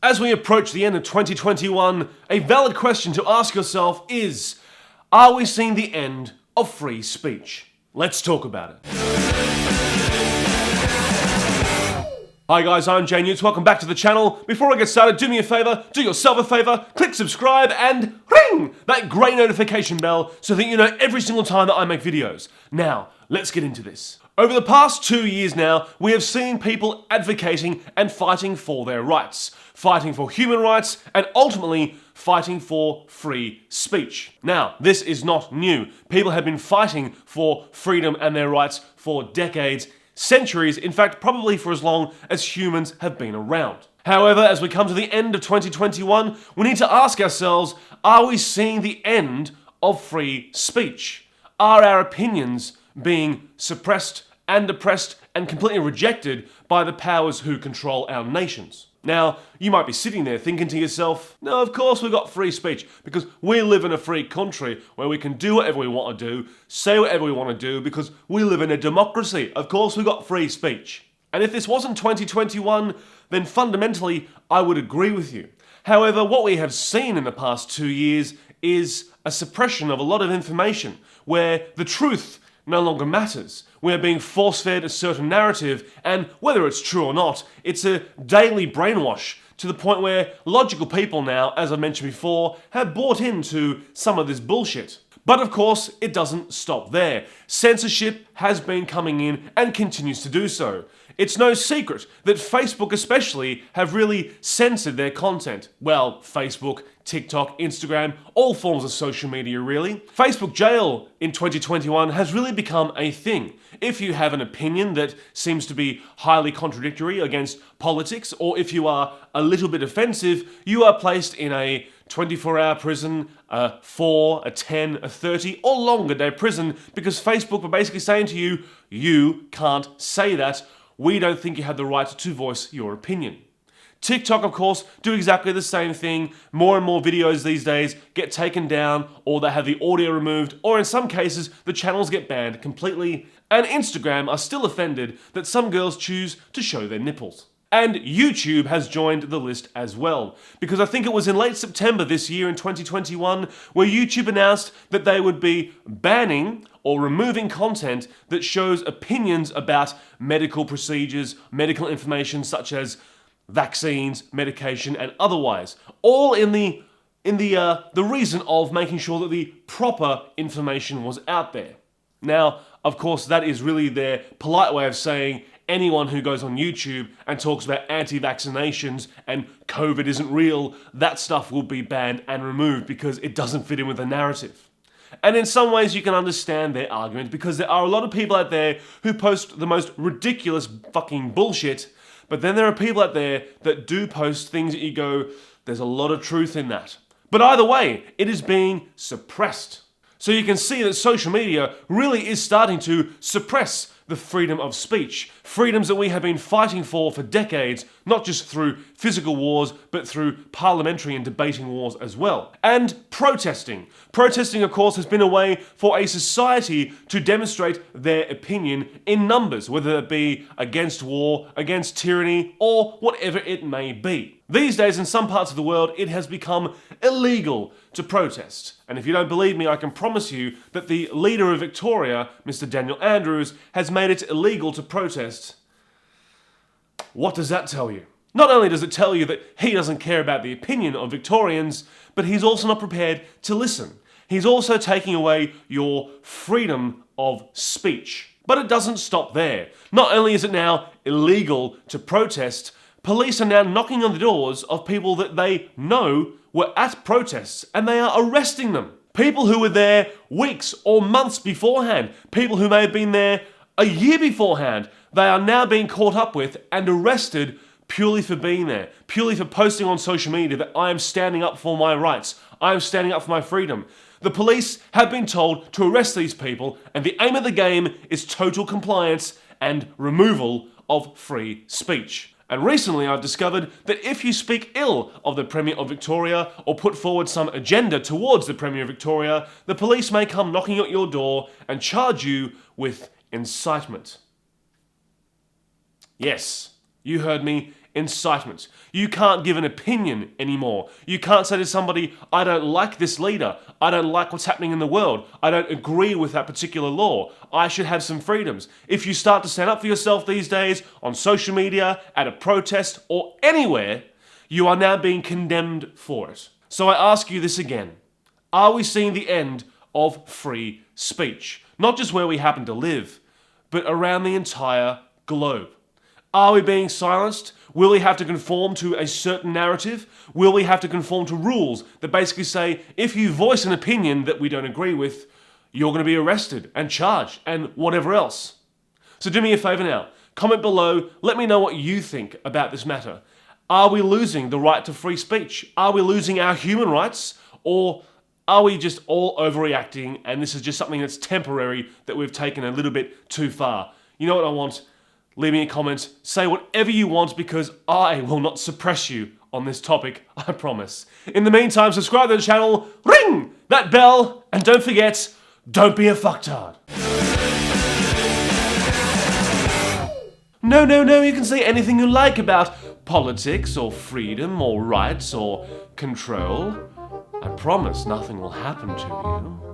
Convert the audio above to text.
As we approach the end of 2021, a valid question to ask yourself is, are we seeing the end of free speech? Let's talk about it. Hi guys, I'm JNewtz, welcome back to the channel. Before I get started, do me a favour, do yourself a favour, click subscribe and ring that grey notification bell so that you know every single time that I make videos. Now, let's get into this. Over the past 2 years now, we have seen people advocating and fighting for their rights, fighting for human rights, and ultimately fighting for free speech. Now, this is not new. People have been fighting for freedom and their rights for decades, centuries, in fact, probably for as long as humans have been around. However, as we come to the end of 2021, we need to ask ourselves, are we seeing the end of free speech? Are our opinions being suppressed and oppressed and completely rejected by the powers who control our nations? Now, you might be sitting there thinking to yourself, no, of course we've got free speech because we live in a free country where we can do whatever we want to do, say whatever we want to do because we live in a democracy. Of course we've got free speech. And if this wasn't 2021, then fundamentally I would agree with you. However, what we have seen in the past 2 years is a suppression of a lot of information where the truth no longer matters. We are being force-fed a certain narrative, and whether it's true or not, it's a daily brainwash to the point where logical people now, as I mentioned before, have bought into some of this bullshit. But of course, it doesn't stop there. Censorship has been coming in and continues to do so. It's no secret that Facebook especially have really censored their content. Well, Facebook, TikTok, Instagram, all forms of social media really. Facebook jail in 2021 has really become a thing. If you have an opinion that seems to be highly contradictory against politics, or if you are a little bit offensive, you are placed in a 24-hour prison, a 4, a 10, a 30, or longer day prison because Facebook are basically saying to you, you can't say that. We don't think you have the right to voice your opinion. TikTok, of course, do exactly the same thing. More and more videos these days get taken down, or they have the audio removed, or in some cases, the channels get banned completely. And Instagram are still offended that some girls choose to show their nipples. And YouTube has joined the list as well, because I think it was in late September this year in 2021 where YouTube announced that they would be banning or removing content that shows opinions about medical procedures, medical information such as vaccines, medication, and otherwise, all in the reason of making sure that the proper information was out there. Now, of course, that is really their polite way of saying anyone who goes on YouTube and talks about anti-vaccinations and COVID isn't real, that stuff will be banned and removed because it doesn't fit in with the narrative. And in some ways you can understand their argument because there are a lot of people out there who post the most ridiculous fucking bullshit, but then there are people out there that do post things that you go, there's a lot of truth in that. But either way, it is being suppressed. So you can see that social media really is starting to suppress the freedom of speech. Freedoms that we have been fighting for decades, not just through physical wars, but through parliamentary and debating wars as well. And protesting. Protesting, of course, has been a way for a society to demonstrate their opinion in numbers, whether it be against war, against tyranny, or whatever it may be. These days, in some parts of the world, it has become illegal to protest. And if you don't believe me, I can promise you that the leader of Victoria, Mr. Daniel Andrews, has made it illegal to protest. What does that tell you? Not only does it tell you that he doesn't care about the opinion of Victorians, but he's also not prepared to listen. He's also taking away your freedom of speech. But it doesn't stop there. Not only is it now illegal to protest, police are now knocking on the doors of people that they know were at protests and they are arresting them. People who were there weeks or months beforehand, people who may have been there a year beforehand, they are now being caught up with and arrested purely for being there, purely for posting on social media that I am standing up for my rights, I am standing up for my freedom. The police have been told to arrest these people, and the aim of the game is total compliance and removal of free speech. And recently I've discovered that if you speak ill of the Premier of Victoria or put forward some agenda towards the Premier of Victoria, the police may come knocking at your door and charge you with incitement. Yes, you heard me, incitement. You can't give an opinion anymore. You can't say to somebody, I don't like this leader. I don't like what's happening in the world. I don't agree with that particular law. I should have some freedoms. If you start to stand up for yourself these days on social media, at a protest, or anywhere, you are now being condemned for it. So I ask you this again. Are we seeing the end of free speech? Not just where we happen to live, but around the entire globe. Are we being silenced? Will we have to conform to a certain narrative? Will we have to conform to rules that basically say, if you voice an opinion that we don't agree with, you're going to be arrested and charged and whatever else? So do me a favor now. Comment below. Let me know what you think about this matter. Are we losing the right to free speech? Are we losing our human rights? Or are we just all overreacting and this is just something that's temporary that we've taken a little bit too far? You know what I want? Leave me a comment. Say whatever you want because I will not suppress you on this topic, I promise. In the meantime, subscribe to the channel, ring that bell, and don't forget, don't be a fucktard. No, you can say anything you like about politics or freedom or rights or control. I promise nothing will happen to you.